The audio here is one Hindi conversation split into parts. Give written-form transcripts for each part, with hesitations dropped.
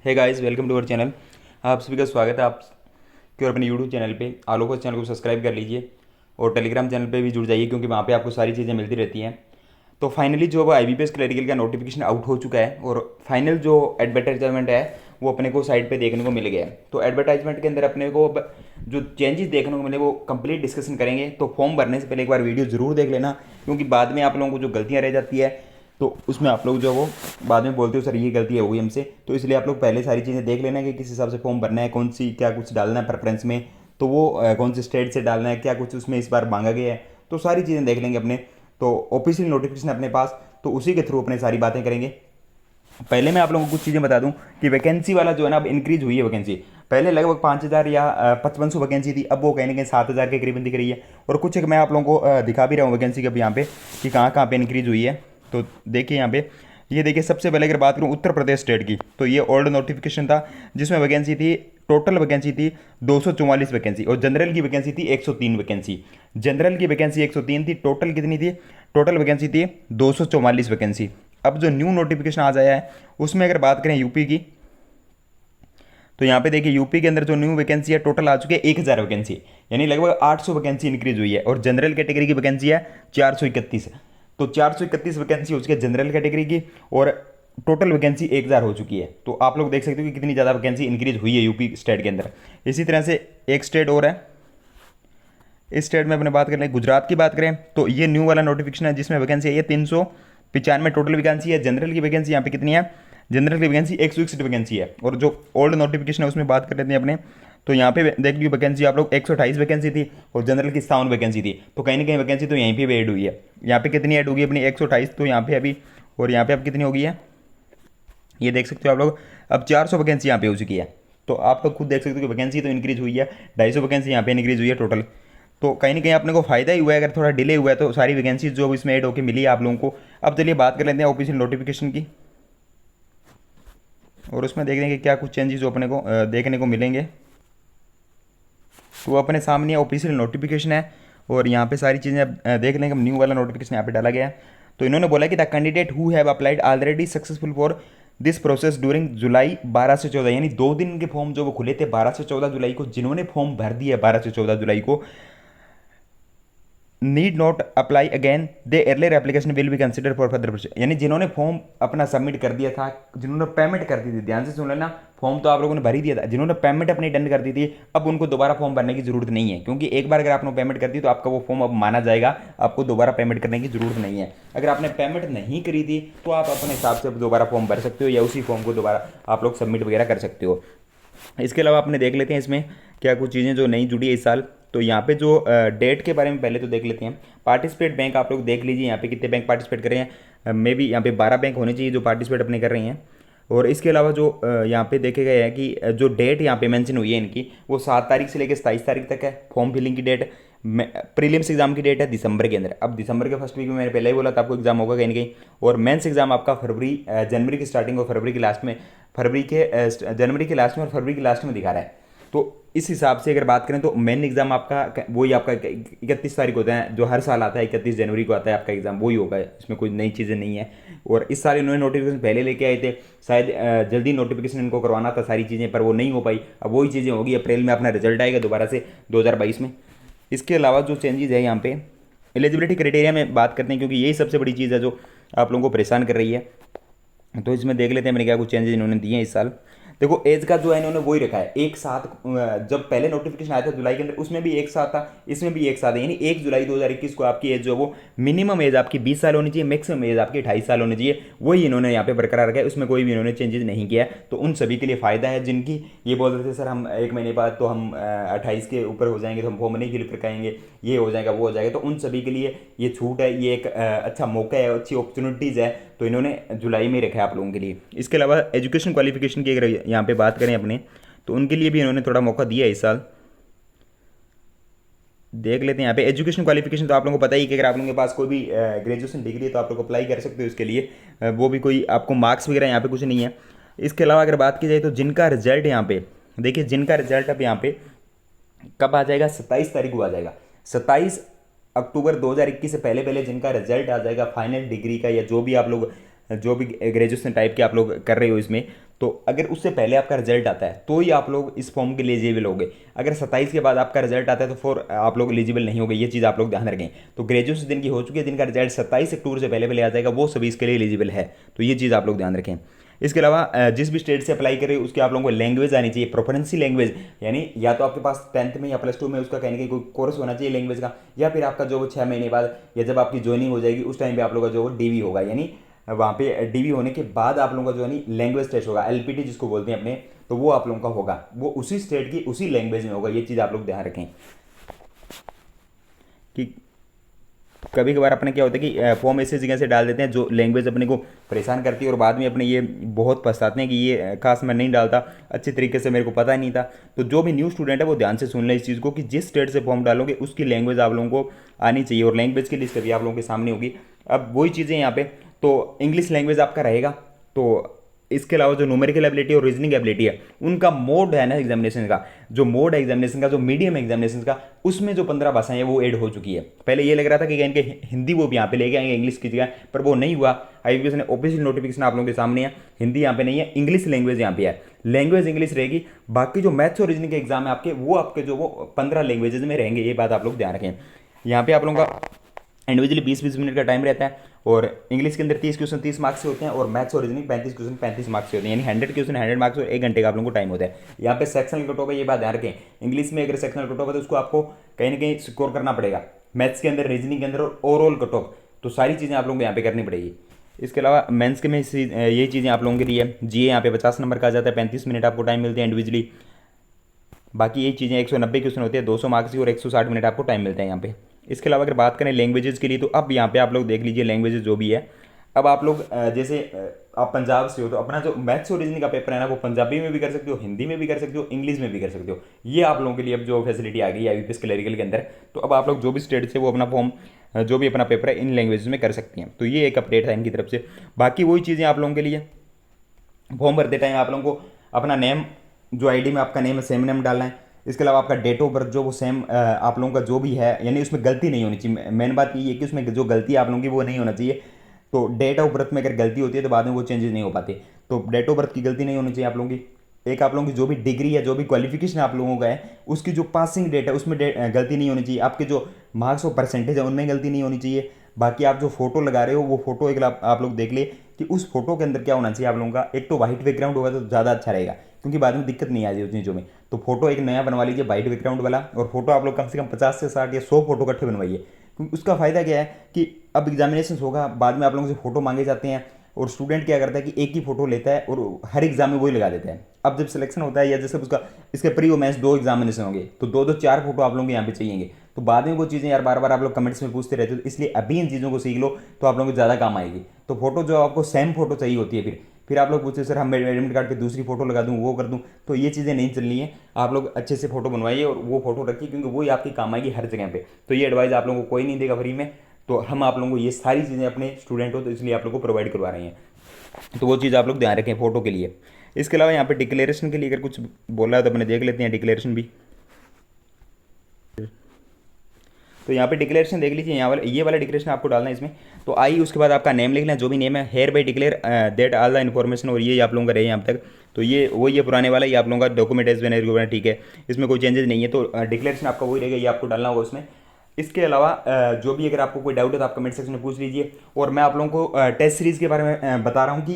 Hey guys, welcome to our channel. आप सभी का स्वागत है आपके और अपने यूट्यूब चैनल पे। आलोक को चैनल को सब्सक्राइब कर लीजिए और टेलीग्राम चैनल पे भी जुड़ जाइए, क्योंकि वहाँ पे आपको सारी चीज़ें मिलती रहती हैं। तो फाइनली जो IBPS क्लरिकल का नोटिफिकेशन आउट हो चुका है और फाइनल जो एडवर्टाइजमेंट है वो अपने को साइट पे देखने को मिल गया है। तो एडवर्टाइजमेंट के अंदर अपने को अब जो चेंजेस देखने को मिले वो कंप्लीट डिस्कशन करेंगे। तो फॉर्म भरने से पहले एक बार वीडियो ज़रूर देख लेना, क्योंकि बाद में आप लोगों को जो गलतियाँ रह जाती है तो उसमें आप लोग जो वो बाद में बोलते हो सर ये गलती हो गई हमसे। तो इसलिए आप लोग पहले सारी चीज़ें देख लेना कि किस हिसाब से फॉर्म भरना है, कौन सी क्या कुछ डालना है प्रेफरेंस में, तो वो कौन सी स्टेट से डालना है, क्या कुछ उसमें इस बार मांगा गया है। तो सारी चीज़ें देख लेंगे अपने। तो ऑफिशियल नोटिफिकेशन अपने पास, तो उसी के थ्रू अपने सारी बातें करेंगे। पहले मैं आप लोगों को कुछ चीज़ें बता दूं कि वैकेंसी वाला जो है ना अब इंक्रीज हुई है वैकेंसी। पहले लगभग 5,000 या 5500 वैकेंसी थी, अब वो कहीं ना कहीं 7,000 के करीबन दिख रही है। और कुछ एक मैं आप लोगों को दिखा भी रहा हूँ वैकेंसी के अब यहाँ पे कि कहाँ कहाँ पे इंक्रीज हुई है। तो देखिए यहाँ पे, ये देखिए सबसे पहले अगर बात करूँ उत्तर प्रदेश स्टेट की, तो ये ओल्ड नोटिफिकेशन था जिसमें वैकेंसी थी, टोटल वैकेंसी थी 244 वैकेंसी, और जनरल की वैकेंसी थी 103 वैकेंसी। जनरल की वैकेंसी 103 थी, टोटल कितनी थी? टोटल वैकेंसी थी 244 वैकेंसी। अब जो न्यू नोटिफिकेशन आ जाया है उसमें अगर बात करें यूपी की, तो यहाँ पे देखिए यूपी के अंदर जो न्यू वैकेंसी है टोटल आ चुकी है 1,000 वैकेंसी, यानी लगभग 800 वैकेंसी इंक्रीज हुई है। और जनरल कैटेगरी की वैकेंसी है 431। तो 431 वैकेंसी हो चुकी है जनरल कैटेगरी की, और टोटल वैकेंसी 1,000 हो चुकी है। तो आप लोग देख सकते हो कि कितनी ज़्यादा वैकेंसी इंक्रीज हुई है यूपी स्टेट के अंदर। इसी तरह से एक स्टेट और है, इस स्टेट में अपने बात कर लें, गुजरात की बात करें, तो ये न्यू वाला नोटिफिकेशन है जिसमें वैकेंसी है ये 395 टोटल वैकेंसी है। जनरल की वैकेंसी यहाँ पे कितनी है? जनरल की वैकेंसी 161 वैकेंसी है। और जो ओल्ड नोटिफिकेशन है उसमें बात कर लेते हैं अपने, तो यहाँ पे देख लीजिए वैकेंसी आप लोग 128 वैकेंसी थी और जनरल की 57 वैकेंसी थी। तो कहीं ना कहीं वैकेंसी तो यहीं पे भी ऐड हुई है। यहाँ पे कितनी ऐड होगी अपनी? 128, तो यहाँ पे अभी, और यहाँ पे अब कितनी होगी है ये देख सकते हो आप लोग, अब 400 वैकेंसी यहाँ पे हो चुकी है। तो आप लोग खुद देख सकते हो कि वैकेंसी तो इंक्रीज हुई है, 250 वैकेंसी यहाँ पे इंक्रीज हुई है टोटल। तो कहीं ना कहीं अपने को फायदा ही हुआ है, अगर थोड़ा डिले हुआ है तो सारी वैकेंसी जो इसमें ऐड होकर मिली है आप लोगों को। अब चलिए बात कर लेते हैं ऑफिशियल नोटिफिकेशन की, और उसमें देख देंगे क्या कुछ चेंजेस जो अपने को देखने को मिलेंगे। तो वो अपने सामने ऑफिशियल नोटिफिकेशन है और यहाँ पे सारी चीज़ें देख लेंगे। न्यू वाला नोटिफिकेशन यहाँ पे डाला गया है। तो इन्होंने बोला कि the candidate who have applied already successful for this process during जुलाई 12 से 14, यानी 2 दिन के फॉर्म जो वो खुले थे 12 से 14 जुलाई को, जिन्होंने फॉर्म भर दिया 12 से 14 जुलाई को, need not apply again, they earlier application will be consider for further process. यानी जिन्होंने फॉर्म अपना सबमिट कर दिया था, जिन्होंने पेमेंट कर दी थी, ध्यान से सुन लेना, फॉर्म तो आप लोगों ने भर ही दिया था, जिन्होंने पेमेंट अपनी डन कर दी थी अब उनको दोबारा फॉर्म भरने की जरूरत नहीं है, क्योंकि एक बार अगर आपने पेमेंट कर दी तो आपका वो फॉर्म अब माना जाएगा, आपको दोबारा पेमेंट करने की जरूरत नहीं है। अगर आपने पेमेंट नहीं करी थी तो आप अपने हिसाब से दोबारा फॉर्म भर सकते हो या उसी फॉर्म को दोबारा आप लोग सबमिट वगैरह कर सकते हो। इसके अलावा अपने देख लेते हैं इसमें क्या कुछ चीज़ें जो नई जुड़ी है इस साल। तो यहाँ पे जो डेट के बारे में पहले तो देख लेते हैं। पार्टिसिपेट बैंक आप लोग देख लीजिए यहाँ पे कितने बैंक पार्टिसिपेट कर रहे हैं। मे बी यहाँ पे 12 बैंक होने चाहिए जो पार्टिसिपेट अपने कर रही हैं। और इसके अलावा जो यहाँ पे देखे गए हैं कि जो डेट यहाँ पे मेंशन हुई है इनकी, वो 7 तारीख से लेकर 27 तारीख तक है फॉर्म फिलिंग की डेट। प्रीलिम्स एग्जाम की डेट है दिसंबर के अंदर। अब दिसंबर के फर्स्ट वीक में मैंने पहले ही बोला था आपको एग्जाम होगा कहीं ना कहीं। और मेंस एग्जाम आपका जनवरी की स्टार्टिंग और फरवरी के लास्ट में, जनवरी के लास्ट में और फरवरी के लास्ट में दिखा रहा है। तो इस हिसाब से अगर बात करें तो मेन एग्जाम आपका वही आपका 31 तारीख होता है, जो हर साल आता है 31 जनवरी को आता है आपका एग्जाम, वही होगा, इसमें कोई नई चीज़ें नहीं है। और इस साल इन्होंने नोटिफिकेशन पहले लेके आए थे, शायद जल्दी नोटिफिकेशन इनको करवाना था सारी चीज़ें, पर वो नहीं हो पाई। अब वही चीज़ें होगी, अप्रैल में अपना रिजल्ट आएगा दोबारा से 2022 में। इसके अलावा जो चेंजेस है यहाँ पे एलिजिबिलिटी क्राइटेरिया में बात करते हैं, क्योंकि यही सबसे बड़ी चीज़ है जो आप लोगों को परेशान कर रही है। तो इसमें देख लेते हैं मैंने क्या कुछ चेंजेस इन्होंने दिए हैं इस साल। देखो एज का जो है इन्होंने वही रखा है एक साथ। जब पहले नोटिफिकेशन आया था जुलाई के अंदर उसमें भी एक साथ था, इसमें भी एक साथ है, यानी 1 जुलाई 2021 को आपकी एज जो है वो मिनिमम एज आपकी 20 साल होनी चाहिए, मैक्सिमम एज आपकी 28 साल होनी चाहिए। वही इन्होंने यहाँ पे बरकरार रखा है, उसमें कोई भी इन्होंने चेंजेस नहीं किया है। तो उन सभी के लिए फायदा है जिनकी ये बोल रहे थे सर हम 1 महीने बाद तो हम 28 के ऊपर हो जाएंगे तो हम फॉर्म नहीं फिल कर पाएंगे, ये हो जाएगा वो हो जाएगा। तो उन सभी के लिए ये छूट है, ये एक अच्छा मौका है, अच्छी अपॉर्चुनिटीज़ है, तो इन्होंने जुलाई में रखा है आप लोगों के लिए। इसके अलावा एजुकेशन क्वालिफिकेशन की अगर यहाँ पे बात करें अपने, तो उनके लिए भी इन्होंने थोड़ा मौका दिया है इस साल। देख लेते हैं यहाँ पे एजुकेशन क्वालिफिकेशन, तो आप लोगों को पता ही कि अगर आप लोगों के पास कोई भी ग्रेजुएशन डिग्री है तो आप लोग अप्लाई कर सकते हो इसके लिए। वो भी कोई आपको मार्क्स वगैरह यहाँ पे कुछ नहीं है। इसके अलावा अगर बात की जाए तो जिनका रिजल्ट यहाँ पे देखिए, जिनका रिजल्ट अब यहाँ पे कब आ जाएगा, 27 तारीख को आ जाएगा। 27 अक्टूबर 2021 से पहले पहले जिनका रिजल्ट आ जाएगा फाइनल डिग्री का, या जो भी आप लोग जो भी ग्रेजुएशन टाइप के आप लोग कर रहे हो इसमें, तो अगर उससे पहले आपका रिजल्ट आता है तो ही आप लोग इस फॉर्म के लिए एलिजिबल होगे। अगर 27 के बाद आपका रिजल्ट आता है तो फिर आप लोग एलिजिबल नहीं होगे, ये चीज़ आप लोग ध्यान रखें। तो ग्रेजुएशन जिनकी हो चुकी है, जिनका रिजल्ट 27 अक्टूबर से पहले पहले आ जाएगा, वो सभी इसके लिए एलिजिबल है। तो ये चीज़ आप लोग ध्यान रखें। इसके अलावा जिस भी स्टेट से अप्लाई करें उसके आप लोगों को लैंग्वेज आनी चाहिए, प्रोफरेंसी लैंग्वेज, यानी या तो आपके पास 10th में या +2 में उसका कहने का कोई कोर्स होना चाहिए लैंग्वेज का, या फिर आपका जो 6 महीने बाद या जब आपकी ज्वाइनिंग हो जाएगी उस टाइम पे आप लोगों का जो डीवी होगा, यानी वहाँ पे डीवी होने के बाद आप लोगों का जो है लैंग्वेज टेस्ट होगा, एलपीटी जिसको बोलते हैं अपने, तो वो आप लोगों का होगा, वो उसी स्टेट की उसी लैंग्वेज में होगा। ये चीज़ आप लोग ध्यान रखें कि कभी कभार अपने क्या होता है कि फॉर्म ऐसी जगह से डाल देते हैं जो लैंग्वेज अपने को परेशान करती है, और बाद में अपने ये बहुत पछताते हैं कि ये खास मैं नहीं डालता, अच्छे तरीके से मेरे को पता ही नहीं था। तो जो भी न्यू स्टूडेंट है वो ध्यान से सुन ले इस चीज़ को कि जिस स्टेट से फॉर्म डालोगे उसकी लैंग्वेज आप लोगों को आनी चाहिए, और लैंग्वेज की लिस्ट अभी आप लोगों के सामने होगी। अब वही चीज़ें यहाँ पे, तो इंग्लिश लैंग्वेज आपका रहेगा। तो इसके अलावा जो न्यूमेरिकल एबिलिटी और रीजनिंग एबिलिटी है, उनका मोड है ना एग्जामिनेशन का, जो मोड है एग्जामिनेशन का, जो मीडियम एग्जामिनेशन का, उसमें जो 15 भाषाएं हैं वो ऐड हो चुकी है। पहले ये लग रहा था कि इनके हिंदी वो भी यहाँ पे लेके आएंगे इंग्लिश की जगह, पर वो नहीं हुआ। आईबीपीएस ने ऑफिशियल नोटिफिकेशन आप लोगों के सामने है, हिंदी यहाँ पे नहीं है, इंग्लिश लैंग्वेज यहाँ पे है, लैंग्वेज इंग्लिश रहेगी। बाकी जो मैथ्स और रीजनिंग के एग्जाम है आपके, वो आपके जो वो 15 लैंग्वेजेज में रहेंगे, ये बात आप लोग ध्यान रखें। यहाँ पे आप लोगों का इंडिविजुअली 20-20 मिनट का टाइम रहता है, और इंग्लिश के अंदर 30 क्वेश्चन 30 मार्क्स से होते हैं, और मैथ्स और रीजनिंग 35 क्वेश्चन 35 मार्क्स से होते हैं, यानी 100 क्वेश्चन 100 मार्क्स और 1 घंटे का आप लोगों को टाइम होता है। यहाँ पे सेक्शनल कट ऑफ है, ये बात ध्यान रखें। इंग्लिश में अगर सेक्शनल कट ऑफ है तो उसको आपको कहीं ना कहीं स्कोर करना पड़ेगा, मैथ्स के अंदर, रीजनिंग के अंदर, और ओवरऑल कट ऑफ, तो सारी चीज़ें आप लोगों को यहाँ पे करनी पड़ेगी। इसके अलावा मेंस के में यही चीज़ें आप लोगों के लिए है। जीए यहाँ पे 50 नंबर का आ जाता है, 35 मिनट आपको टाइम मिलते हैं इंडिविजुअली। बाकी यही चीज़ें 190 क्वेश्चन होते हैं, 200 मार्क्स की, और 160 मिनट आपको टाइम मिलता है यहाँ पे। इसके अलावा अगर बात करें लैंग्वेजेस के लिए, तो अब यहाँ पे आप लोग देख लीजिए लैंग्वेजेस जो भी है। अब आप लोग जैसे आप पंजाब से हो तो अपना जो मैथ्स और रीजनिंग का पेपर है ना, वो पंजाबी में भी कर सकते हो, हिंदी में भी कर सकते हो, इंग्लिश में भी कर सकते हो। ये आप लोगों के लिए अब जो फैसिलिटी आ गई है आईबीपीएस क्लरिकल के अंदर। तो अब आप लोग जो भी स्टेट से वो अपना फॉर्म जो भी अपना पेपर है इन लैंग्वेज में कर सकती हैं। तो ये एक अपडेट है इनकी तरफ से। बाकी वही चीज़ें आप लोगों के लिए, फॉर्म भरते टाइम आप लोगों को अपना नेम, जो आईडी में आपका नेम है सेम नेम डालना है। इसके अलावा आपका डेट ऑफ बर्थ जो वो सेम आप लोगों का जो भी है, यानी उसमें गलती नहीं होनी चाहिए। मेन बात ये है कि उसमें जो गलती है आप लोगों की वो नहीं होना चाहिए। तो डेट ऑफ बर्थ में अगर गलती होती है तो बाद में वो चेंजेस नहीं हो पाते। तो डेट ऑफ बर्थ की गलती नहीं होनी चाहिए आप लोगों की। एक आप लोगों की जो भी डिग्री है, जो भी क्वालिफिकेशन आप लोगों का है, उसकी जो पासिंग डेट है उसमें गलती नहीं होनी चाहिए। आपके जो मार्क्स और परसेंटेज है उनमें गलती नहीं होनी चाहिए। बाकी आप जो फोटो लगा रहे हो वो फोटो एक आप लोग देख ले कि उस फोटो के अंदर क्या होना चाहिए आप लोगों का। एक तो वाइट बैकग्राउंड होगा तो ज़्यादा अच्छा रहेगा, क्योंकि बाद में दिक्कत नहीं आ जाए उस चीज़ों में। तो फोटो एक नया बनवा लीजिए वाइट बैकग्राउंड वाला, और फोटो आप लोग कम से कम 50 से 60 या 100 फोटो इकट्ठे बनवाइए। क्योंकि उसका फ़ायदा क्या है कि अब एग्जामिनेशन होगा, बाद में आप लोगों से फोटो मांगे जाते हैं, और स्टूडेंट क्या करता है कि एक ही फोटो लेता है और हर एग्जाम में वही लगा देता है। अब जब सिलेक्शन होता है या जैसे उसका इसके प्री और मेंस 2 एग्जामिनेशन होंगे, तो 2 4 फोटो आप लोगों को यहाँ पे चाहिए। तो बाद में वो चीज़ें यार बार बार आप लोग कमेंट्स में पूछते रहते हो, तो इसलिए अभी इन चीज़ों को सीख लो तो आप लोगों को ज़्यादा काम आएगी। तो फोटो जो आपको सेम फोटो चाहिए होती है, फिर आप लोग पूछते हैं सर हम एडमिट कार्ड पे दूसरी फोटो लगा दूँ, वो कर दूँ, तो ये चीज़ें नहीं चलनी है। आप लोग अच्छे से फोटो बनवाइए और वो फोटो रखिए, क्योंकि वही आपकी काम आएगी हर जगह पे। तो ये एडवाइस आप लोगों को कोई नहीं देगा फ्री में, तो हम आप लोगों को ये सारी चीज़ें अपने स्टूडेंट हो तो इसलिए आप लोगों को प्रोवाइड करवा रहे हैं। तो वो चीज़ आप लोग ध्यान रखें फोटो के लिए। इसके अलावा यहाँ पे डिक्लेरेशन के लिए अगर कुछ बोला है तो अपने देख लेते हैं डिक्लेरेशन भी। तो यहाँ पे डिक्लेरेशन देख लीजिए, यहाँ वाला ये वाला डिक्लेरेशन आपको डालना है इसमें। तो आई उसके बाद आपका नेम लिखना है, जो भी नेम है, hereby declare that all the information, और ये आप लोगों का रहे यहाँ तक। तो ये वही है पुराने वाला, ये आप लोगों का डॉक्यूमेंट एज वेन, ठीक है, इसमें कोई चेंजेस नहीं है। तो डिक्लेरेशन आपका वही रहेगा, ये आपको डालना होगा उसमें। इसके अलावा जो भी अगर आपको कोई डाउट है तो आप कमेंट सेक्शन में पूछ लीजिए। और मैं आप लोगों को टेस्ट सीरीज़ के बारे में बता रहा हूँ कि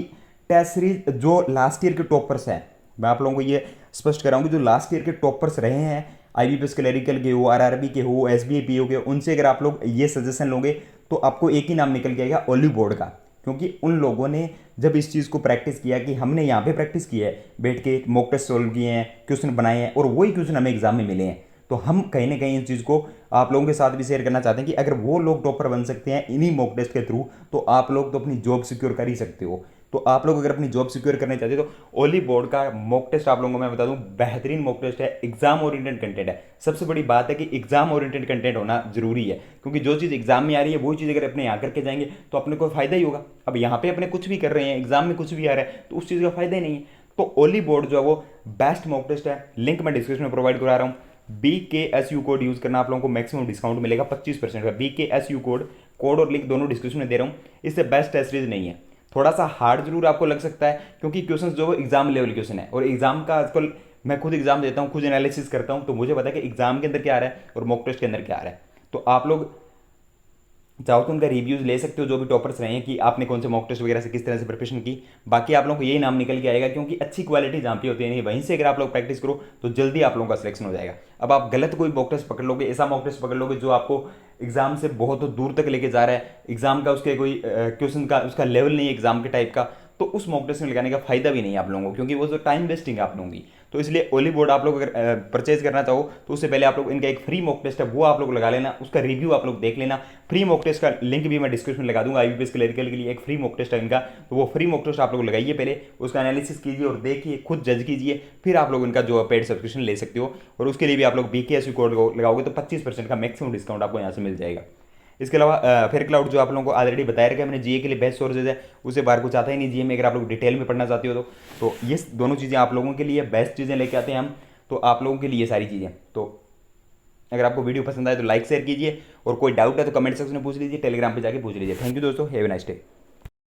टेस्ट सीरीज जो लास्ट ईयर के टॉपर्स हैं, मैं आप लोगों को ये स्पष्ट कराऊँ कि जो लास्ट ईयर के टॉपर्स रहे हैं, आईबीपीएस क्लरिकल के हो, आरआरबी के हो, एसबीआई पीओ के, उनसे अगर आप लोग ये सजेशन लोगे तो आपको एक ही नाम निकल के आएगा, ओली बोर्ड का। क्योंकि उन लोगों ने जब इस चीज़ को प्रैक्टिस किया कि हमने यहाँ पे प्रैक्टिस की है, बैठ के मॉक टेस्ट सॉल्व किए हैं, क्वेश्चन बनाए हैं, और वही क्वेश्चन हमें एग्जाम में मिले हैं, तो हम कहीं ना कहीं इस चीज़ को आप लोगों के साथ भी शेयर करना चाहते हैं कि अगर वो लोग टॉपर बन सकते हैं इन्हीं मॉक टेस्ट के थ्रू, तो आप लोग तो अपनी जॉब सिक्योर कर ही सकते हो। तो आप लोग अगर अपनी जॉब सिक्योर करना चाहते हो तो ओली बोर्ड का मॉक टेस्ट आप लोगों को मैं बता दूं बेहतरीन मॉक टेस्ट है, एग्जाम ओरिएंटेड कंटेंट है। सबसे बड़ी बात है कि एग्जाम ओरिएंटेड कंटेंट होना जरूरी है, क्योंकि जो चीज़ एग्जाम में आ रही है वही चीज़ अगर अपने यहाँ करके जाएंगे तो अपने को फायदा ही होगा। अब यहाँ पे अपने कुछ भी कर रहे हैं, एग्जाम में कुछ भी आ रहा है, तो उस चीज़ का फायदा ही नहीं है। तो ओली बोर्ड जो है वो बेस्ट मॉक टेस्ट है, लिंक मैं डिस्क्रिप्शन में प्रोवाइड करा रहा हूँ। BKSU कोड यूज करना, आप लोगों को मैक्सिमम डिस्काउंट मिलेगा 25% का। BKSU कोड और लिंक दोनों डिस्क्रिप्शन में दे रहा हूँ। इससे बेस्ट टेस्ट सीरीज नहीं है। थोड़ा सा हार्ड जरूर आपको लग सकता है, क्योंकि क्वेश्चन जो एग्जाम लेवल क्वेश्चन है, और एग्जाम का आजकल मैं खुद एग्जाम देता हूँ, खुद एनालिसिस करता हूँ, तो मुझे पता है कि एग्जाम के अंदर क्या आ रहा है और मॉक टेस्ट के अंदर क्या आ रहा है। तो आप लोग चाहो तो उनका रिव्यूज ले सकते हो, जो भी टॉपर्स रहे हैं, कि आपने कौन से मॉक टेस्ट वगैरह से किस तरह से प्रिपरेशन की। बाकी आप लोगों को यही नाम निकल के आएगा, क्योंकि अच्छी क्वालिटी जहाँ पे होती है नहीं, वहीं से अगर आप लोग प्रैक्टिस करो तो जल्दी आप लोगों का सिलेक्शन हो जाएगा। अब आप गलत कोई मॉक टेस्ट पकड़ लोगे, ऐसा मॉक टेस्ट पकड़ लोगे जो आपको एग्जाम से बहुत दूर तक लेके जा रहा है, एग्जाम का उसके कोई क्वेश्चन का उसका लेवल नहीं है एग्जाम के टाइप का, तो उस मॉक टेस्ट में लगाने का फायदा भी नहीं है आप लोगों को, क्योंकि वो जो टाइम वेस्टिंग है आप लोगों की। तो इसलिए ओली बोर्ड आप लोग अगर परचेज करना चाहो तो उससे पहले आप लोग इनका एक फ्री मॉक टेस्ट है वो आप लोग लगा लेना, उसका रिव्यू आप लोग देख लेना। फ्री मॉक टेस्ट का लिंक भी मैं डिस्क्रिप्शन में लगा दूंगा, आईबीपीएस क्लरिकल के लिए एक फ्री मॉक टेस्ट है इनका, तो वो फ्री मॉक टेस्ट आप लोग लगाइए, पहले उसका एनालिसिस कीजिए और देखिए, खुद जज कीजिए, फिर आप लोग इनका जो पेड सब्सक्रिप्शन ले सकते हो। और उसके लिए भी आप लोग बीकेएसयू कोड लगाओगे तो 25% का मैक्सिमम डिस्काउंट आपको यहाँ से मिल जाएगा। इसके अलावा फिर क्लाउड जो आप लोगों को ऑलरेडी बताया रखा है मैंने, जीए के लिए बेस्ट सोर्सेज है, उसे बाहर कुछ आता ही नहीं जीए में, अगर आप लोग डिटेल में पढ़ना चाहते हो तो ये दोनों चीज़ें आप लोगों के लिए बेस्ट चीज़ें लेके आते हैं हम, तो आप लोगों के लिए सारी चीज़ें। तो अगर आपको वीडियो पसंद आए तो लाइक शेयर कीजिए, और कोई डाउट है तो कमेंट सेक्शन में पूछ लीजिए, टेलीग्राम पे जाके पूछ लीजिए। थैंक यू दोस्तों, हैव ए नाइस डे।